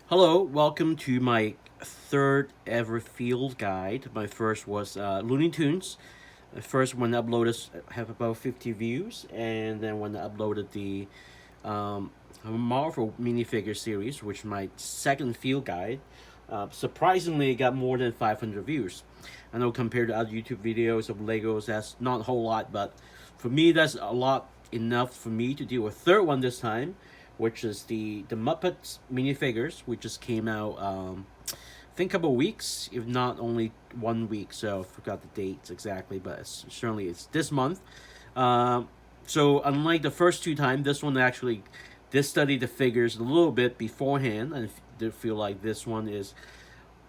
Hello, welcome to my third ever field guide. My first was Looney Tunes. The first one uploaded have about 50 views, and then when I uploaded the Marvel minifigure series, which is my second field guide, surprisingly it got more than 500 views. I know compared to other YouTube videos of Legos, that's not a whole lot, but for me that's a lot enough for me to do a third one this time, which is the Muppets minifigures, which just came out I think a couple of weeks, if not only 1 week. So I forgot the dates exactly, but certainly it's this month. So unlike the first two times, this one actually did study the figures a little bit beforehand, and I feel like this one is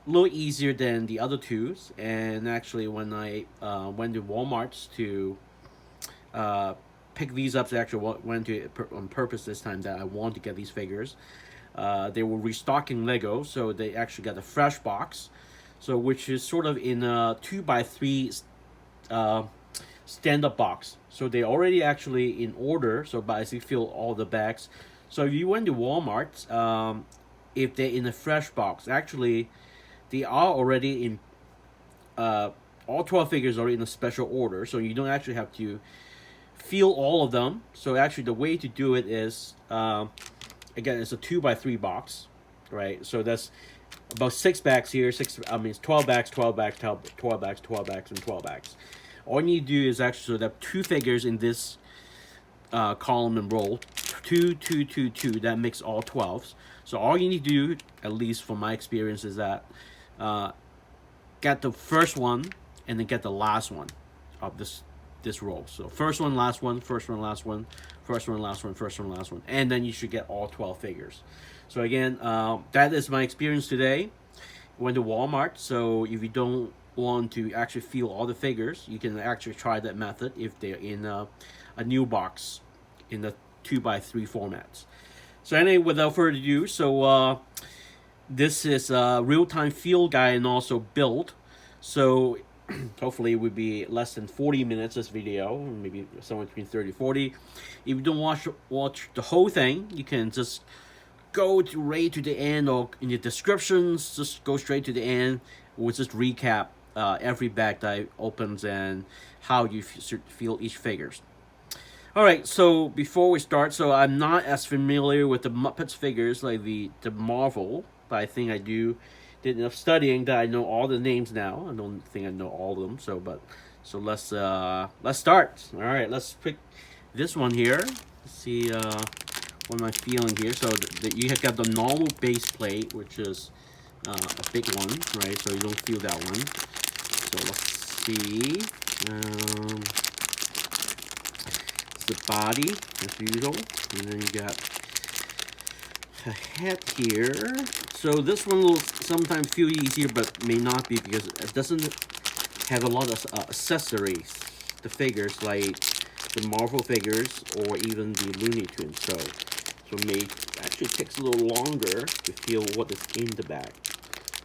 a little easier than the other two. And actually, when I went to Walmart to uh, pick these up, I actually went to on purpose this time that I want to get these figures. They were restocking Lego, so they actually got a fresh box, so which is sort of in a 2x3 uh, stand-up box. So they already actually in order. So by as you fill all the bags. So if you went to Walmart, if they're in a fresh box, actually they are already in. All 12 figures are in a special order, so you don't actually have to feel all of them. So actually, the way to do it is, again, it's a 2x3 box, right? So that's about 6 bags here. It's 12 bags, 12 bags, 12 bags, 12 bags, and 12 bags. All you need to do is actually so that two figures in this column and row, two, two, two, two. That makes all 12s. So all you need to do, at least from my experience, is that get the first one and then get the last one of this row. So first one, last one, first one, last one, first one, last one, first one, last one, and then you should get all 12 figures. So again, that is my experience today. Went to Walmart, so if you don't want to actually feel all the figures, you can actually try that method if they're in a new box in the 2x3 formats. So anyway, without further ado, so this is a real-time field guide and also build. So hopefully it would be less than 40 minutes, this video, maybe somewhere between 30 40. If you don't watch the whole thing, you can just go right to the end, or in the descriptions just go straight to the end. We'll just recap every bag that opens and how you feel each figures. Alright, so before we start, so I'm not as familiar with the Muppets figures like the Marvel, but I think I did enough studying that I know all the names now. I don't think I know all of them, so let's start. All right, let's pick this one here. Let's see what am I feeling here. So you have got the normal base plate, which is a big one, right? So you don't feel that one. So let's see. It's the body as usual, and then you got a head here. So this one will sometimes feel easier, but may not be because it doesn't have a lot of accessories. The figures like the Marvel figures or even the Looney Tunes. So it may actually takes a little longer to feel what is in the bag.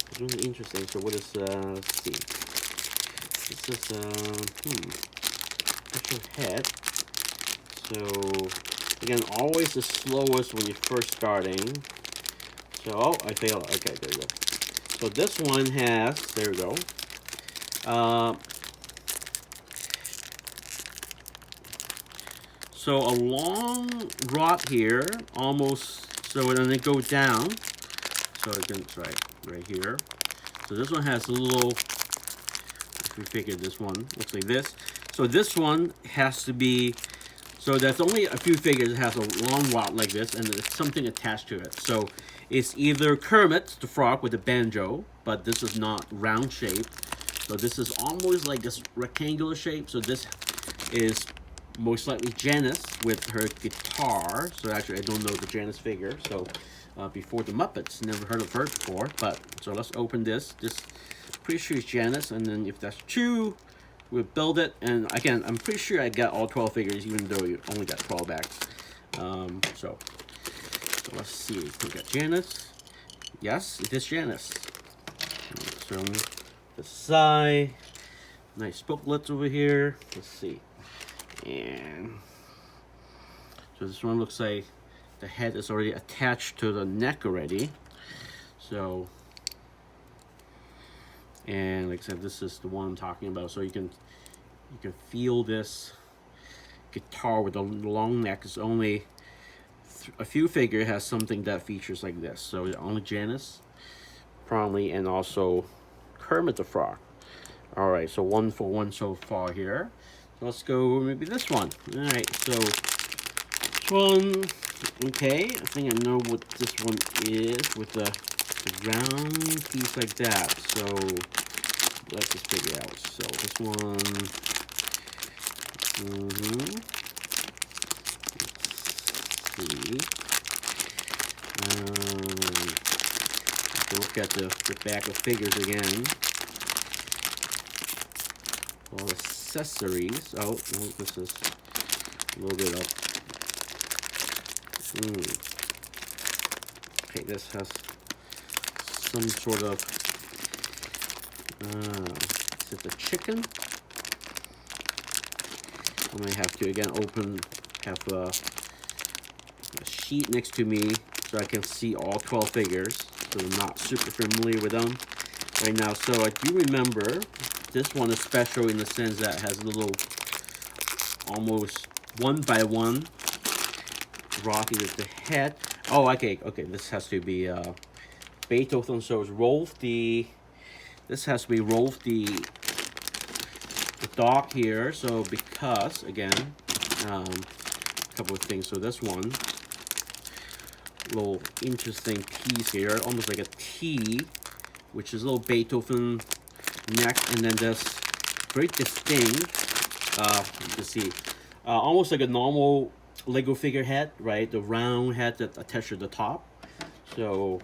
It's really interesting. So what is let's see. This is special head. So again, always the slowest when you're first starting. So, oh, I failed. Okay, there you go. So this one has, there we go. So a long rod here, almost, so then it goes down. So it can, right here. So this one has a little, if we figure this one, looks like this. So this one has to be, so there's only a few figures that has a long rod like this, and there's something attached to it. So it's either Kermit the Frog with a banjo, but this is not round shape. So this is almost like this rectangular shape. So this is most likely Janice with her guitar. So actually, I don't know the Janice figure. So before the Muppets, never heard of her before. But so let's open this. This pretty sure is Janice, and then if that's true, we'll build it. And again, I'm pretty sure I got all 12 figures, even though you only got 12 bags. So let's see. We got Janice. Yes, it is Janice. So the side. Nice booklets over here. Let's see. And so this one looks like the head is already attached to the neck already. So, and like I said, this is the one I'm talking about. So you can feel this guitar with a long neck. It's only a few figure has something that features like this. So only Janice, probably, and also Kermit the Frog. All right, so 1 for 1 so far here. So let's go maybe this one. All right, so this one, okay, I think I know what this one is with the round piece like that. So let's just figure out. So this one, let's see. Look at the back of figures again. All accessories. Oh, this is a little bit of. Okay, this has some sort of. Is it a chicken? I may have to again have a sheet next to me so I can see all 12 figures. So I'm not super familiar with them right now. So I do remember this one is special in the sense that it has a little almost 1 by 1 Rocky with the head. Oh, okay, this has to be Beethoven. So it's Rolwf the. This has to be Rolwf the dog here. So because again, a couple of things. So this one, little interesting piece here, almost like a T, which is a little Beethoven neck, and then this very distinct. You can see, almost like a normal Lego figure head, right? The round head that attached to the top. So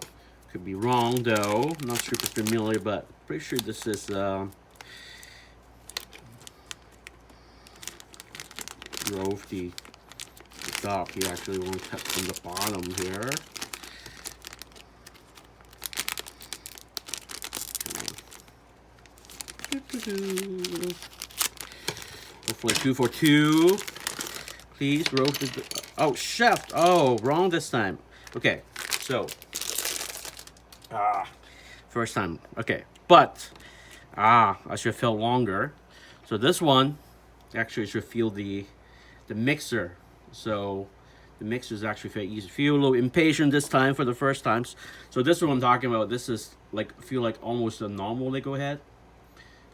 could be wrong though. Not super familiar, but pretty sure this is Rolwf the dog. You actually want to cut from the bottom here. Hopefully 2 for 2. Please, Rolwf the. Oh, chef. Oh, wrong this time. Okay, so first time. Okay, but I should feel longer. So this one actually should feel the mixer. So the mixer is actually very easy. Feel a little impatient this time for the first times. So this is what I'm talking about. This is like feel like almost a normal Lego head.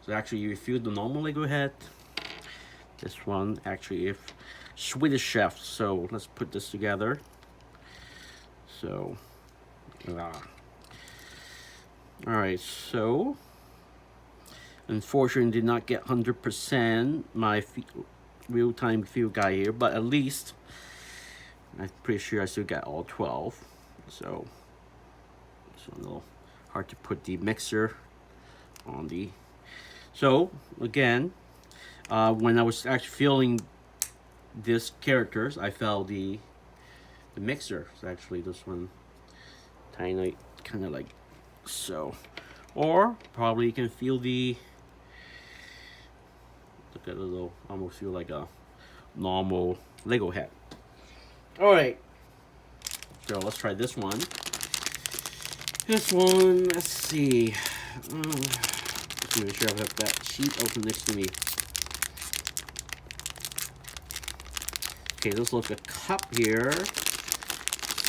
So actually you feel the normal Lego head. This one actually if Swedish chef. So let's put this together. So all right, so unfortunately did not get 100% my real-time feel guy here, but at least I'm pretty sure I still got all 12. So it's a little hard to put the mixer on the. So again, when I was actually feeling these characters, I felt the mixer. So actually this one tiny, kind of like so, or probably you can feel the. Look at a little, almost feel like a normal Lego head. All right, so let's try this one. This one, let's see. Just make sure I have that sheet open next to me. Okay, this looks like a cup here.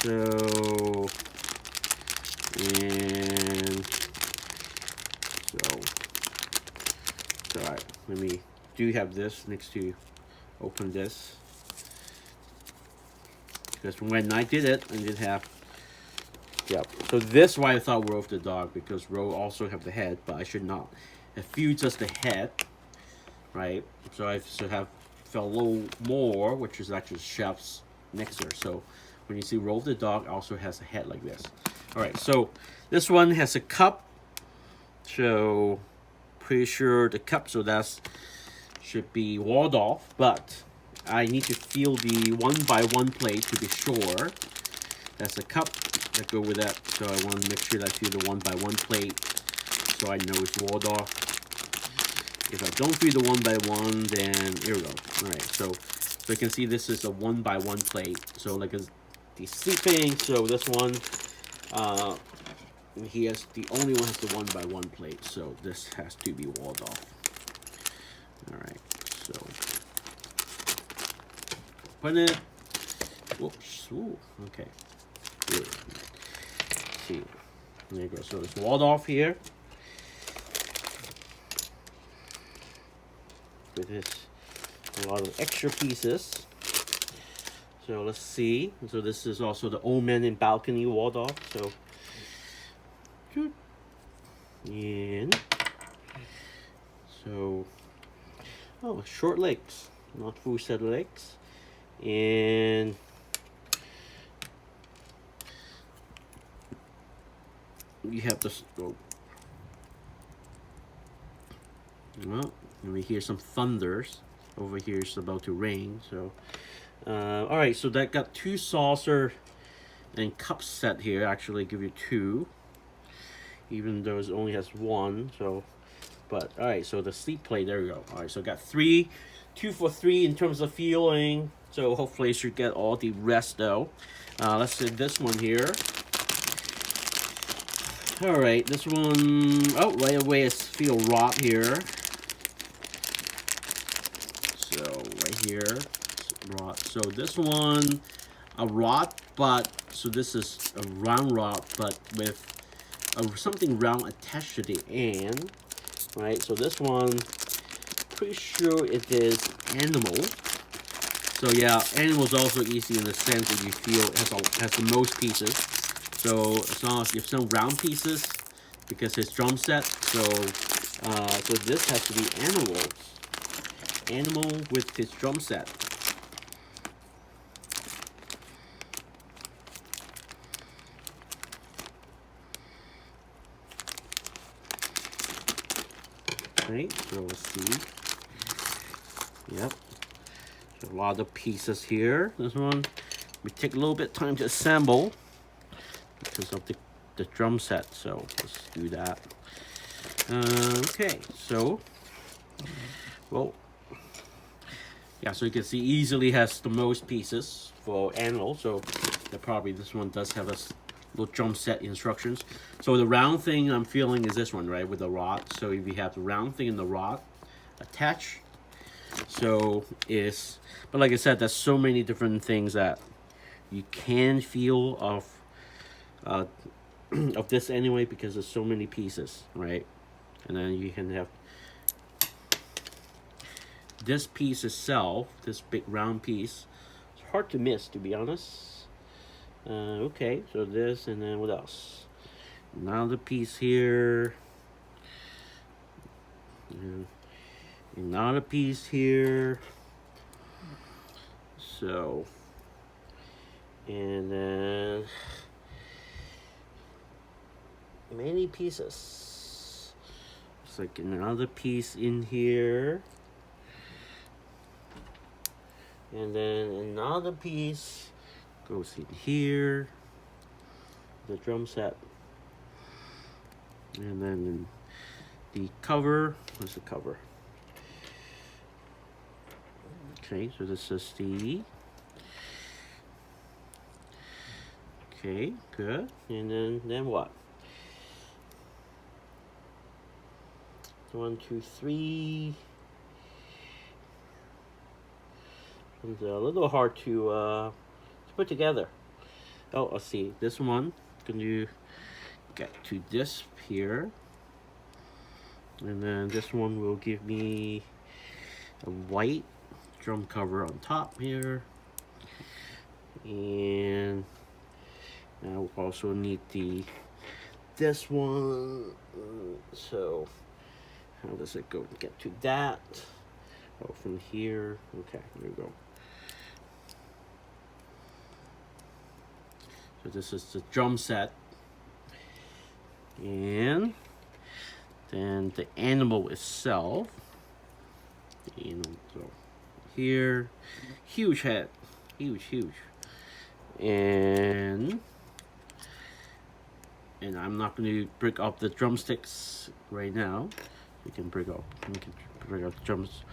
So, and so, all right, let me do have this next to open this. Because when I did it, I did have, so this is why I thought Rolwf the dog, because Ro also have the head, but I should not have viewed just the head, right? So I should have felt a little more, which is actually chef's mixer. So when you see Rolwf the dog also has a head like this. All right, so this one has a cup. So pretty sure the cup, so that's should be Waldorf, but I need to feel the 1 by 1 plate to be sure. That's a cup that go with that. So I want to make sure that I feel the 1 by 1 plate, so I know it's Waldorf. If I don't feel the 1 by 1, then here we go. All right, so you can see this is a 1 by 1 plate. So like the sleeping. So this one, And he has the only one has the 1x1 plate, so this has to be Waldorf. All right, so open it. Whoops! Ooh, okay. Good. Let's see, there you go. So it's Waldorf here with a lot of extra pieces. So let's see. So this is also the Old Man in Balcony Waldorf. So. And so, oh, short legs, not full set legs, and you have this. Oh, well, and we hear some thunders over here. It's about to rain. So, all right. So that got 2 saucer and cup set here. Actually, give you 2. Even though it only has 1, so, but all right. So the sleep plate, there we go. All right, so got 2 for 3 in terms of feeling. So hopefully, I should get all the rest though. Let's see this one here. All right, this one. Oh, right away, I feel rot here. So right here, rot. So this one, a rot, but so this is a round rot, but with something round attached to the end, right? So this one, pretty sure it is animal. So yeah, animal is also easy in the sense that you feel it has the most pieces. So as long as you have some round pieces, because it's drum set. So so this has to be animal with his drum set. Okay, so let's see. Yep. So a lot of pieces here. This one, we take a little bit of time to assemble because of the drum set. So let's do that. Okay, so, well, yeah, so you can see easily has the most pieces for animal. So probably this one does have a little drum set instructions. So the round thing I'm feeling is this one, right, with the rod. So if you have the round thing and the rod attached, so is, but like I said, there's so many different things that you can feel of this anyway, because there's so many pieces, right? And then you can have this piece itself, this big round piece. It's hard to miss, to be honest. Okay, so this, and then what else? Another piece here. Another piece here. So, and then many pieces. It's like another piece in here. And then another piece goes in here, the drum set, and then the cover. What's the cover? Okay, so this is the. Okay, good. And then what? 1, 2, 3. It's a little hard to put together. Oh, let's see. This one, can you get to this here? And then this one will give me a white drum cover on top here. And I will also need this one. So how does it go to get to that? Oh, from here. Okay, there we go. So this is the drum set. And then the animal itself. The animal, so here, huge head, huge. And I'm not going to break up the drumsticks right now. We can break up the drums.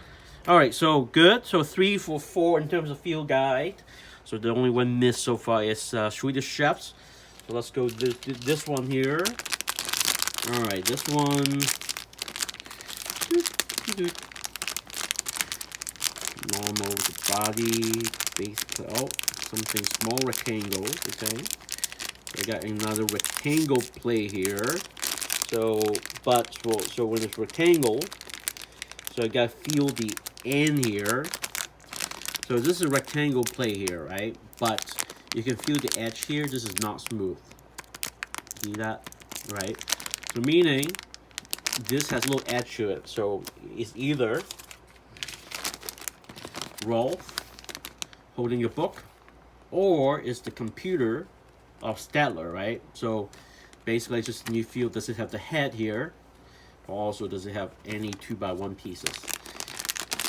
All right, so good. So 3 for 4 in terms of field guide. So the only one missed so far is Swedish Chefs. So let's go this one here. Alright, this one. Normal with the body. Base. Oh, something small rectangle. Okay. I got another rectangle play here. So, so when it's rectangle, so I gotta feel the end here. So this is a rectangle play here, right? But you can feel the edge here. This is not smooth. See that? Right? So meaning this has a little edge to it. So it's either Rolwf holding a book, or it's the computer of Statler, right? So basically just you feel, does it have the head here? Also, does it have any 2x1 pieces?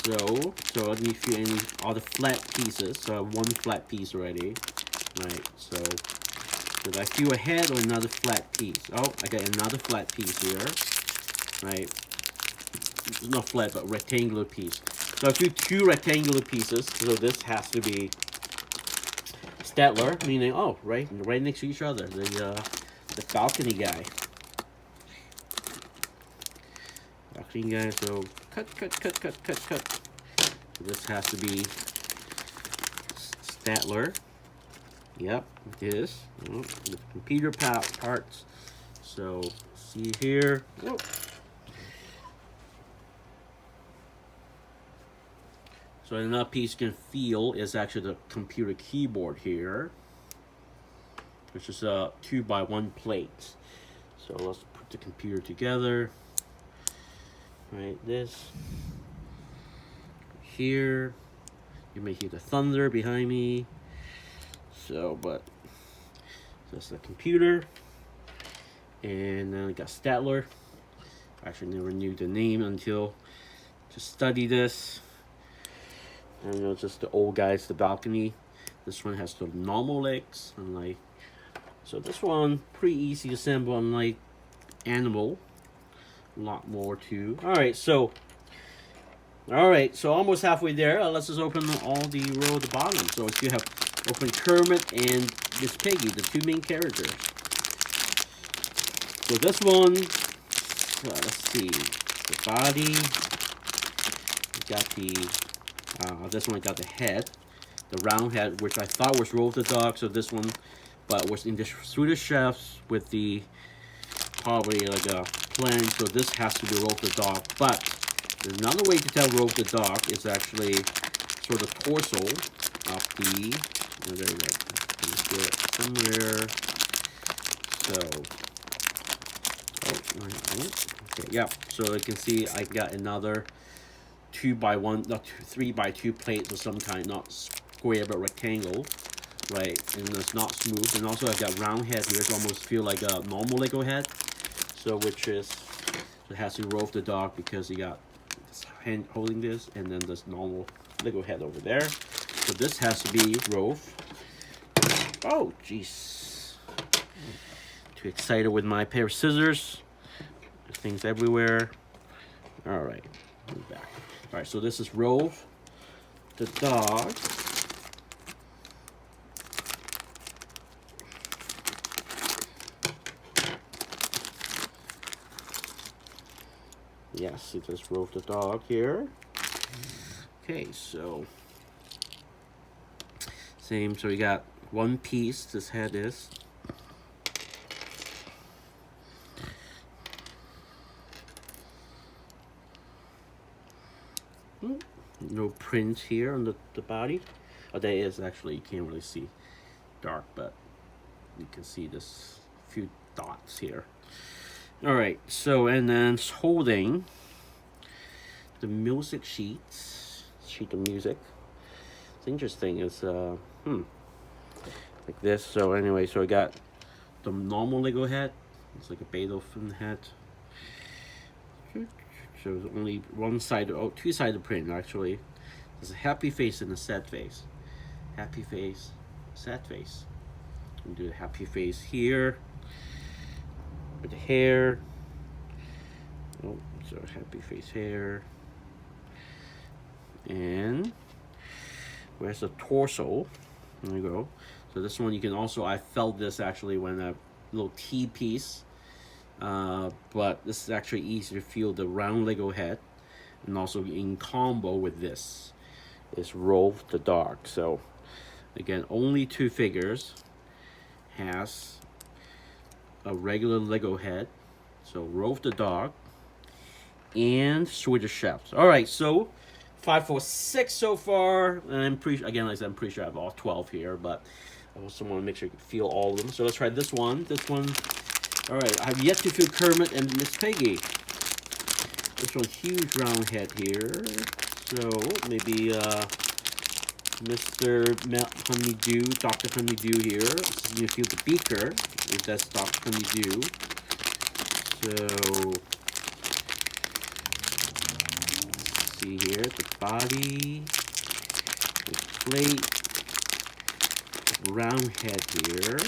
So let me feel any other flat pieces. So I have one flat piece already, right? So did I feel a head or another flat piece? Oh, I got another flat piece here, right? It's not flat, but rectangular piece. So I feel two rectangular pieces. So this has to be Statler, meaning right next to each other. The balcony guy. So cut. So this has to be Statler. Yep, it is. The computer parts. So see here. Whoa. So another piece you can feel is actually the computer keyboard here, which is a 2x1 plate. So let's put the computer together. Right, this here, you may hear the thunder behind me. So, but that's the computer, and then I got Statler. Actually, never knew the name until to study this. And it's just the old guys, the balcony. This one has the normal legs, unlike. So this one pretty easy to assemble, unlike animal. A lot more too. Alright, so almost halfway there. Let's just open all the row at the bottom. So if you have open Kermit and Miss Piggy, the two main characters. So this one, let's see, the body. We got the this one got the head, the round head, which I thought was Rolwf the Dog. So this one, but was in the Swedish chefs with the probably like a plan. So this has to be Rolwf the Dog. But there's another way to tell Rolwf the Dog is actually sort of torso of the. There you go. Let's do it somewhere. So, okay, yeah. So you can see I got another 2x1, not 3x2 plate of some kind, not square but rectangle, right? And it's not smooth. And also I got round head here, so almost feel like a normal Lego head. So which is, it has to be Rolwf the Dog because you got this hand holding this, and then this normal Lego head over there. So this has to be Rolwf. Oh, jeez. Too excited with my pair of scissors. There's things everywhere. All right, move back. All right, so this is Rolwf the Dog. Yes, it is Rolwf the Dog here. Okay, so same. So we got one piece. This head is. No print here on the body. Oh, there is actually. You can't really see dark, but you can see this few dots here. All right. So and then holding the music sheet of music. It's interesting. It's like this. So anyway, so I got the normal Lego head. It's like a Beethoven head. So there's only one side, two-sided print actually. There's a happy face and a sad face. Happy face, sad face. We do the happy face here with the hair. Oh, so happy face hair. And where's the torso? There we go. So this one you can also, I felt this actually when a little T piece But this is actually easy to feel the round Lego head, and also in combo with this is Rolwf the Dog. So again, only 2 figures has a regular Lego head. So Rolwf the Dog and Swedish Chefs. All right, so 5, 4, 6 so far. And I'm pretty, again, like I said, I'm pretty sure I have all 12 here, but I also want to make sure you can feel all of them. So let's try this one. This one. All right, I've yet to feel Kermit and Miss Piggy. This one, huge round head here. So maybe Mr. Honeydew, Dr. Honeydew here. You feel the Beaker, if that's Dr. Honeydew. So see here, the body, the plate, round head here.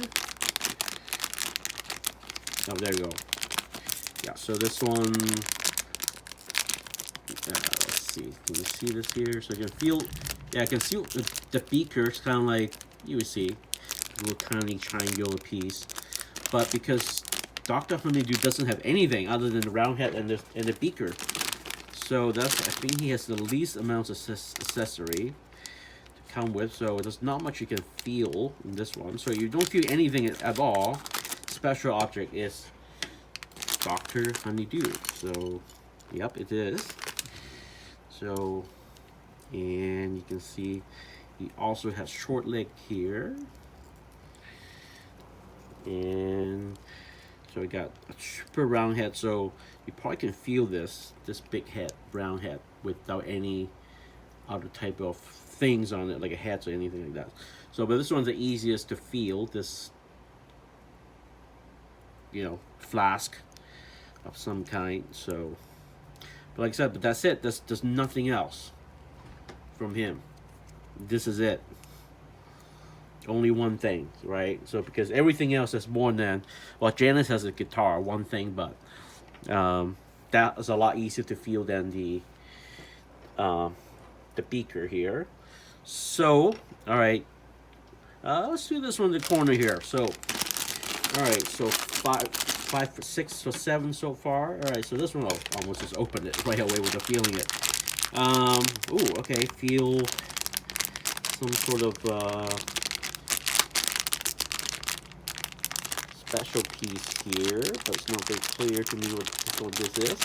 Oh, there you go. Yeah, so this one, let's see, can you see this here? So you can feel, yeah, I can see the Beaker. It's kind of like, you would see, a little tiny triangular piece. But because Dr. Honeydew doesn't have anything other than the round head and the Beaker, so that's, I think he has the least amounts of accessory to come with. So there's not much you can feel in this one. So you don't feel anything at all. Special object is Dr. Honeydew. So, yep, it is. So, and you can see he also has short leg here. And so we got a super round head. So you probably can feel this big head, round head, without any other type of things on it, like a hat or anything like that. So, but this one's the easiest to feel, this, you know, flask of some kind. So, but like I said, but that's it. There's nothing else from him. This is it. Only one thing, right? So because everything else is more than, well, Janice has a guitar, one thing, but that is a lot easier to feel than the Beaker here. So, all right, let's do this one in the corner here. So, all right, so 5, 6, so 7 so far. All right, so this one, I'll almost just open it right away with the feeling it. Ooh, okay, feel some sort of special piece here, but it's not very clear to me what this is.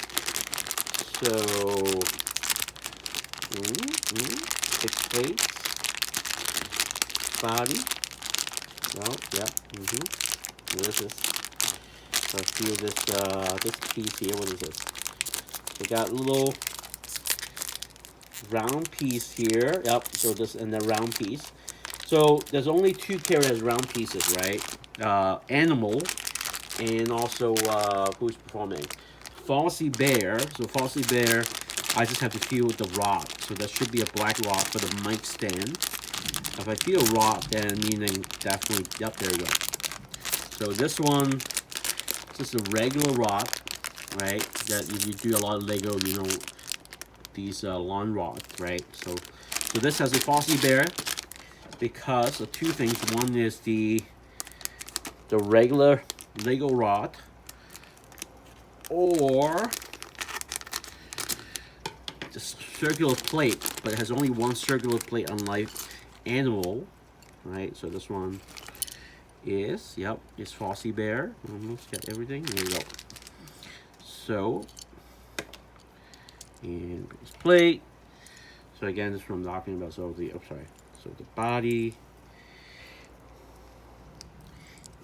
So, fixed plate, body. Oh, yeah. What is this? So I feel this piece here. What is this? We got a little round piece here. Yep. So this and the round piece. So there's only 2 characters round pieces, right? Animal, and also who's performing? Fozzie Bear. So Fozzie Bear, I just have to feel the rod. So there should be a black rod for the mic stand. If I feel rod, then meaning definitely, yep, there you go. So this one, just a regular rod, right? That if you do a lot of Lego, you know, these lawn rods, right? So this has a Fozzie Bear because of 2 things. One is the regular Lego rod, or the circular plate, but it has only 1 circular plate, unlike Animal, right? So this one is, yep, it's Fozzie Bear. Almost got everything. There you go. So, and this plate. So again, this is from talking about. So the, so the body,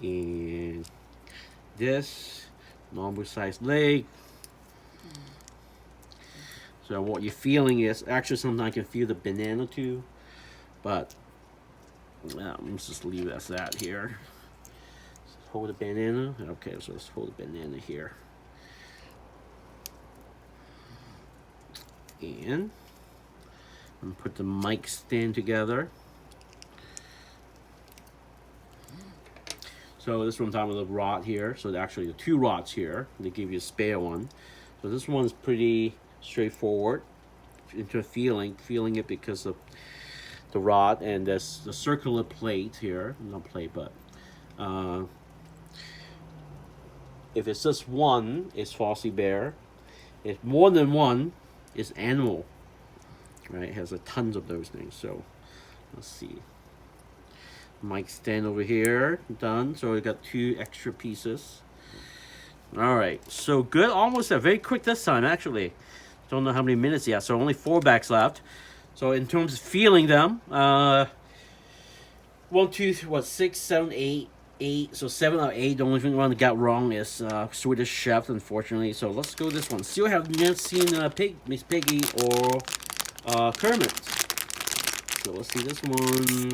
and this normal sized leg. So what you're feeling is, actually sometimes I can feel the banana too, but let's just leave it as that here. Let's hold the banana. Okay, so let's hold the banana here. And put the mic stand together. So this one time with the rod here. So actually the 2 rods here. They give you a spare one. So this one is pretty straightforward into feeling it because of the rod, and there's the circular plate here. Not plate, but If it's just one, it's Fozzie Bear. If more than one, it's animal. Right? It has a tons of those things. So let's see. Mic stand over here, done. So we got 2 extra pieces. All right, so good. Almost there. Very quick this time, actually. Don't know how many minutes yet. So only 4 bags left. So in terms of feeling them, 1, 2, 3, what, 6, 7, 8, 8. So 7 out of 8. The only thing one that got wrong is Swedish Chef, unfortunately. So let's go this one. Still have not seen Miss Piggy or Kermit. So let's see this one.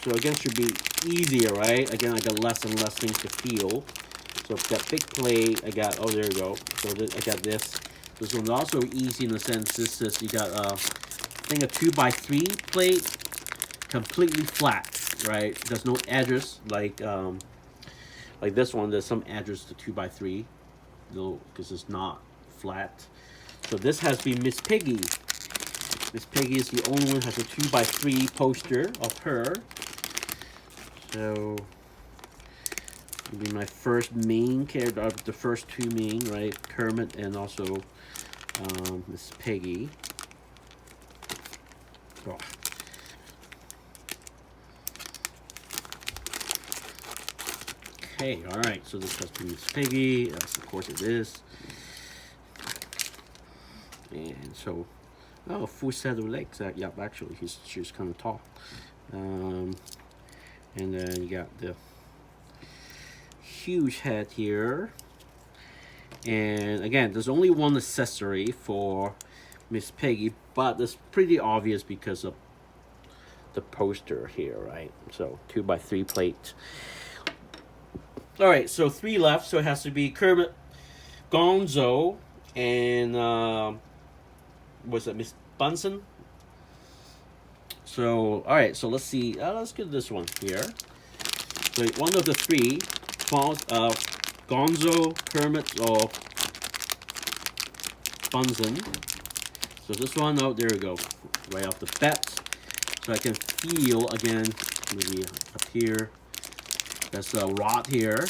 So again, should be easier, right? Again, I got less and less things to feel. So I've got big plate. I got, oh, there you go. So I got this. This one's also easy in the sense this is, you got I think a 2x3 plate, completely flat, right? There's no edges like this one. There's some edges to 2x3, though, because it's not flat. So this has to be Miss Piggy. Miss Piggy is the only one who has a 2x3 poster of her. So it'll be my first main character, the first 2 main, right? Kermit and also Miss Piggy. Oh. Okay, alright, so this has to be Miss Piggy. Yes, of course it is. And so, oh, full set of legs. Yep, actually, she's kind of tall. And then you got the huge head here. And again, there's only one accessory for Miss Piggy, but it's pretty obvious because of the poster here, right? So 2x3 plate. All right, so 3 left. So it has to be Kermit, Gonzo, and was it Miss Bunsen? So all right, so let's see. Let's get this one here. So one of the 3, Gonzo, Kermit, or Bunsen. So this one, oh, there we go, right off the bat. So I can feel again, maybe up here. That's a rod here,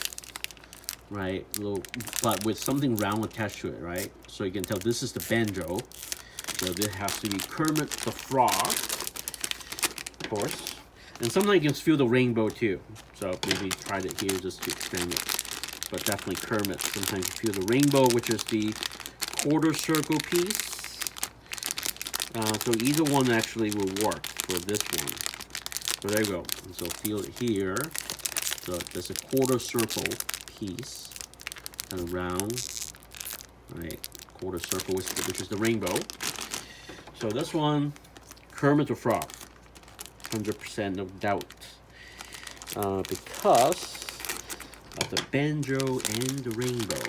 right? A little, but with something round attached to it, right? So you can tell this is the banjo. So this has to be Kermit the Frog, of course. And sometimes you can feel the rainbow too. So maybe try it here just to extend it. But definitely Kermit. Sometimes you feel the rainbow, which is the quarter circle piece. So either one actually will work for this one. So there you go. And so feel it here. So there's a quarter circle piece and round, right? Quarter circle, which is the rainbow. So this one, Kermit the Frog, 100% no doubt, because of the banjo and the rainbow,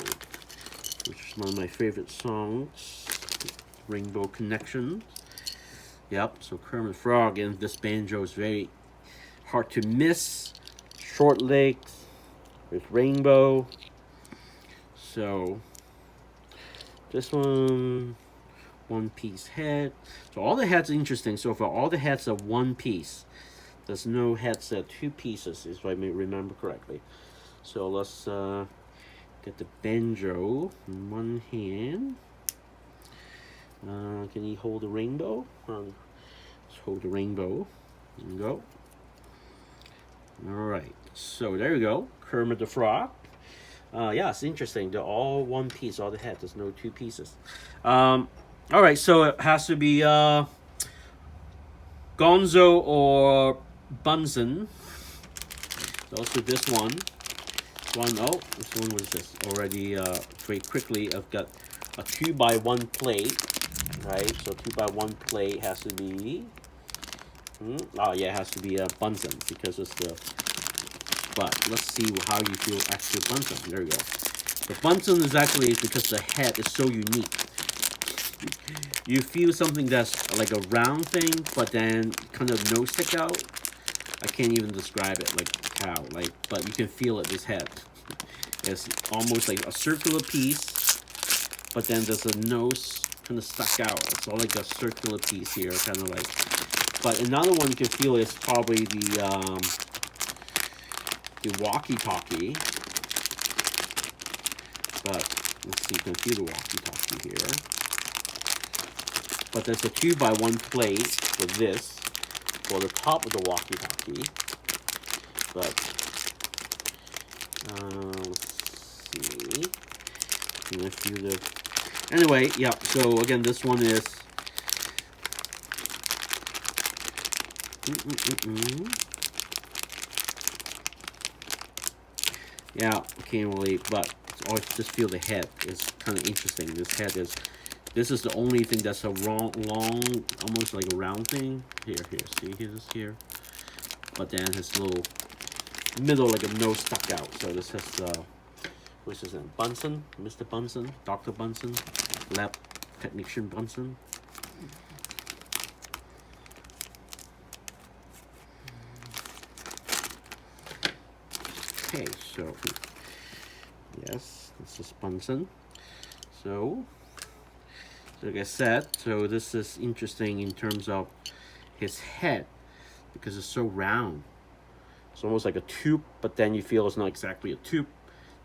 which is one of my favorite songs, Rainbow Connection. Yep, so Kermit the Frog, and this banjo is very hard to miss. Short legs, there's rainbow. So this one piece head. So all the heads are interesting so far. All the heads are 1 piece. There's no heads that are 2 pieces, if I may remember correctly. So let's get the banjo in one hand. Can you hold the rainbow? Let's hold the rainbow. There you go. Alright, so there you go. Kermit the Frog. Yeah, it's interesting. They're all 1 piece, all the heads. There's no 2 pieces. Alright, so it has to be Gonzo or Bunsen. So let's do this one. This one was this already very quickly. I've got a 2x1 plate, right? So 2x1 plate has to be oh yeah, it has to be a Bunsen because it's the, but let's see how you feel actual Bunsen. There you go. The Bunsen is actually because the head is so unique. You feel something that's like a round thing, but then kind of no stick out. I can't even describe it like how, like, but you can feel it, this head. It's almost like a circular piece, but then there's a nose kind of stuck out. It's all like a circular piece here, kind of like. But another one you can feel is probably the walkie-talkie. But let's see, you can feel the walkie-talkie here. But there's a 2x1 plate for this, for the top of the walkie-talkie. But let's see. You can feel the. Anyway, yeah. So again, this one is. Yeah, can't really, but always just feel the head. It's kind of interesting. This head is. This is the only thing that's a long, almost like a round thing. Here, see, here's here. But then his little middle, like a nose stuck out. So this has, what's his name? Bunsen, Mr. Bunsen, Dr. Bunsen, lab technician Bunsen. Okay, so yes, this is Bunsen. So like I said, so this is interesting in terms of his head because it's so round. It's almost like a tube, but then you feel it's not exactly a tube.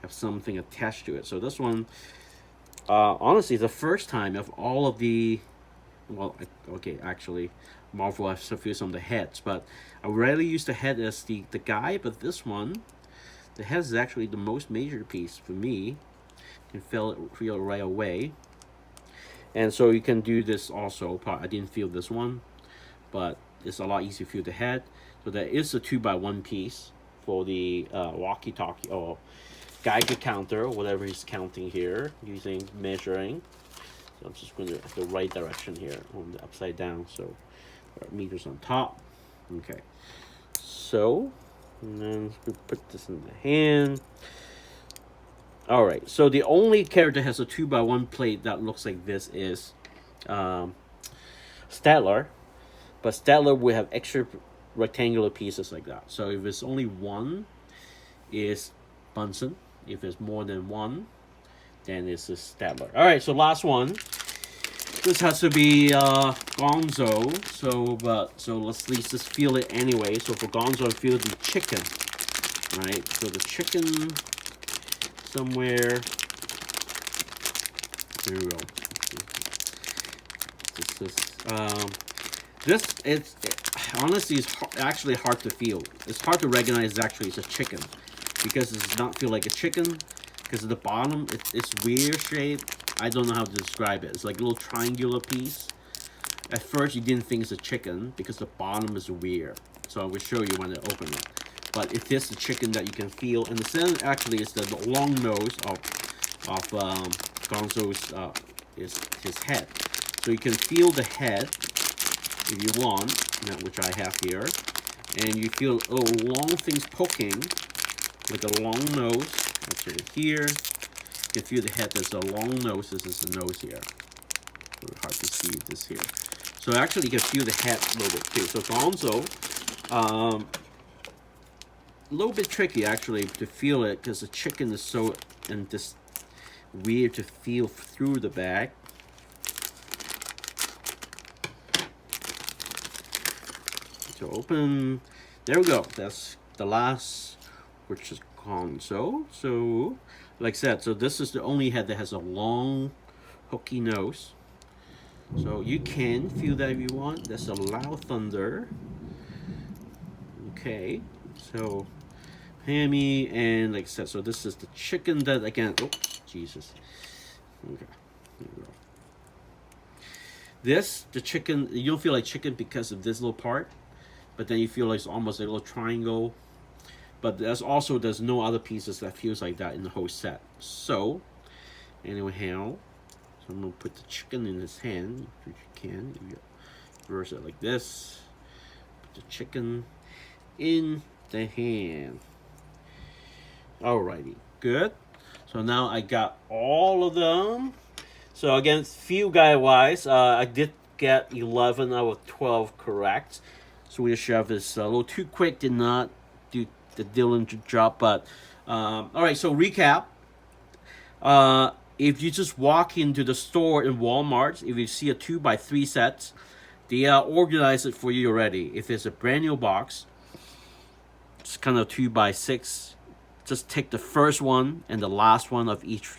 Have something attached to it. So this one, honestly, the first time of all of the, well, okay, actually, Marvel has to feel some of the heads, but I rarely use the head as the guy, but this one, the head is actually the most major piece for me. You can feel it right away. And so you can do this also. I didn't feel this one, but it's a lot easier to feel the head. So there is a 2x1 piece for the walkie-talkie or Geiger counter, or whatever he's counting here, using measuring. So I'm just going to the right direction here on the upside down. So meters on top. Okay. So, and then we put this in the hand. All right, so the only character has a 2x1 plate that looks like this is Statler, but Statler will have extra rectangular pieces like that. So if it's only one, is Bunsen. If it's more than one, then it's a Statler. All right, so last one. This has to be Gonzo. So let's just feel it anyway. So for Gonzo, I feel the chicken. Right, so the chicken. Somewhere. There we go. Honestly, it's actually hard to feel. It's hard to recognize actually it's a chicken because it does not feel like a chicken. Because at the bottom, it's weird shape. I don't know how to describe it. It's like a little triangular piece. At first, you didn't think it's a chicken because the bottom is weird. So I will show you when I open it. But it is the chicken that you can feel, and the center actually is the long nose of Gonzo's is his head. So you can feel the head if you want, which I have here, and you feel little long things poking, like a long nose. Actually here, you can feel the head. There's a long nose. This is the nose here. Very hard to see this here. So actually, you can feel the head a little bit too. So Gonzo. A little bit tricky actually to feel it because the chicken is so and just weird to feel through the bag. So open. There we go. That's the last, which is Gonzo. So, like I said, so this is the only head that has a long, hooky nose. So you can feel that if you want. That's a loud thunder. Okay. So. Hammy, and like I said, so this is the chicken that again. Oh, Jesus. Okay. There we go. This, the chicken, you don't feel like chicken because of this little part, but then you feel like it's almost a little triangle. But there's no other pieces that feels like that in the whole set. So, anyhow, so I'm gonna put the chicken in his hand, if you can. You reverse it like this. Put the chicken in the hand. Alrighty, good. So now I got all of them. So again, few guy wise, I did get 11 out of 12 correct. Swedish Chef is a little too quick, did not do the diligent job. But alright, so recap. If you just walk into the store in Walmart, if you see a 2x3 set, they organize it for you already. If it's a brand new box, it's kind of 2x6. Just take the first one and the last one of each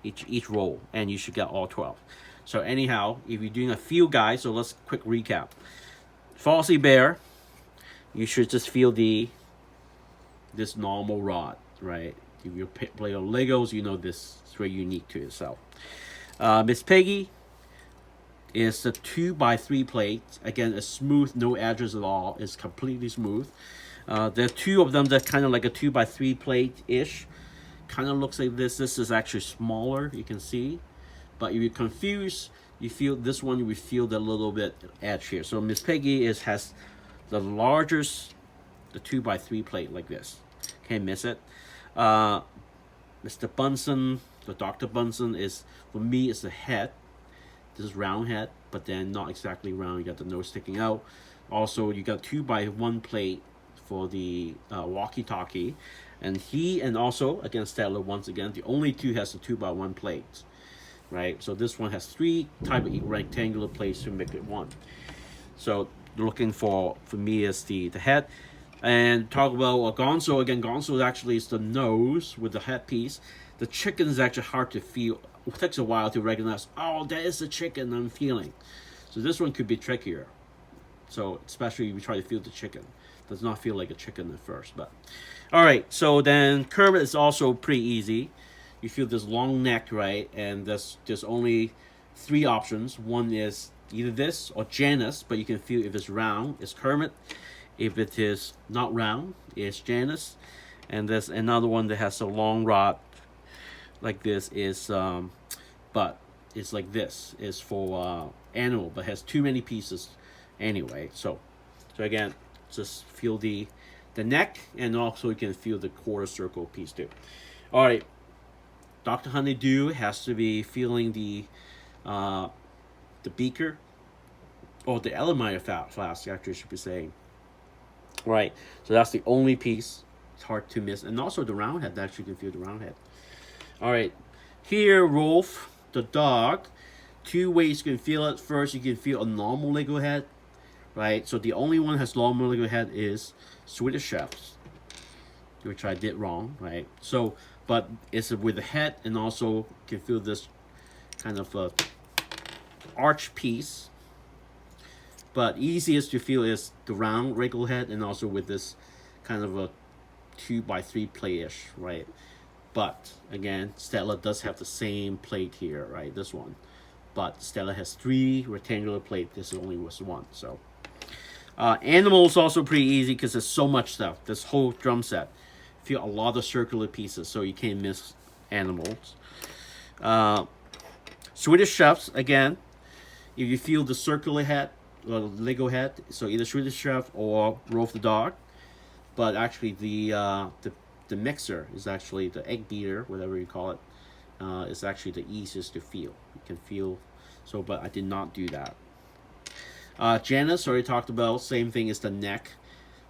each roll, and you should get all 12. So anyhow, if you're doing a field guide, so let's quick recap. Fozzie Bear, you should just feel this normal rod, right? If you play on Legos, you know this is very unique to itself. Miss Piggy is the 2x3 plate. Again, it's smooth, no edges at all. It's completely smooth. There are two of them that kind of like a 2x3 plate-ish. Kind of looks like this. This is actually smaller, you can see. But if you're confused, you feel this one, you will feel the little bit edge here. So Miss Piggy has the largest, the 2x3 plate like this. Can't miss it. Mr. Bunsen, the Dr. Bunsen is, for me, is the head. This is round head, but then not exactly round. You got the nose sticking out. Also, you got 2x1 plate for the walkie-talkie. And also, again, Statler, once again, the only two has the 2x1 plates. Right? So this one has 3 type of rectangular plates to make it one. So looking for me is the head. And talk about Gonzo again. Gonzo actually is the nose with the headpiece. The chicken is actually hard to feel. It takes a while to recognize, oh, that is the chicken I'm feeling. So this one could be trickier. So especially if you try to feel the chicken. Does not feel like a chicken at first. But all right, so then Kermit is also pretty easy. You feel this long neck, right? And there's only 3 options. One is either this or Janice, but you can feel if it's round, it's Kermit. If it is not round, it's Janice. And there's another one that has a long rod like this is but it's like this is for animal, but has too many pieces anyway. So again, just feel the neck, and also you can feel the quarter circle piece too. All right, Dr. Honeydew has to be feeling the Beaker, or the Erlenmeyer flask, actually, I should be saying. Right, so that's the only piece. It's hard to miss. And also the round head, actually you can feel the round head. All right, here, Rolwf the Dog. 2 ways you can feel it. First, you can feel a normal Lego head, right? So the only one has normal Lego head is Swedish Chefs, which I did wrong, right? So, but it's with the head, and also you can feel this kind of arch piece. But easiest to feel is the round regular head, and also with this kind of a 2x3 plate-ish, right? But again, Stella does have the same plate here, right? This one. But Stella has 3 rectangular plates. This only was 1. So animals also pretty easy because there's so much stuff. This whole drum set, feel a lot of circular pieces, so you can't miss animals. Swedish Chefs, again, if you feel the circular head, or Lego head, so either Swedish Chef or Rolwf the Dog. But actually the mixer is actually the egg beater, whatever you call it, is actually the easiest to feel. You can feel, so, but I did not do that. Janice, already talked about, same thing as the neck.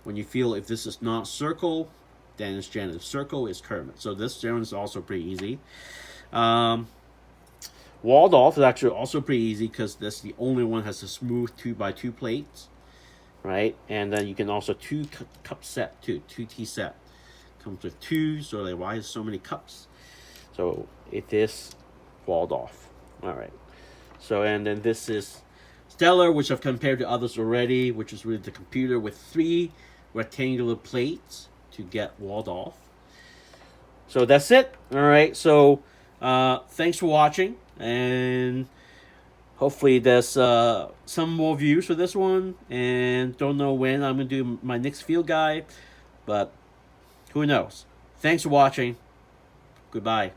When you feel if this is not circle, then it's Janice. If circle is Kermit. So this one is also pretty easy. Waldorf is actually also pretty easy because that's the only one has a smooth 2x2 plates, right? And then you can also 2 cup set too, 2 tea set. Comes with 2, so like, why is so many cups? So it is Waldorf. All right. So, and then this is Stellar, which I've compared to others already, which is really the computer with 3 rectangular plates to get Waldorf. So that's it. All right. So thanks for watching, and hopefully there's some more views for this one. And don't know when I'm gonna do my next field guide, but who knows? Thanks for watching. Goodbye.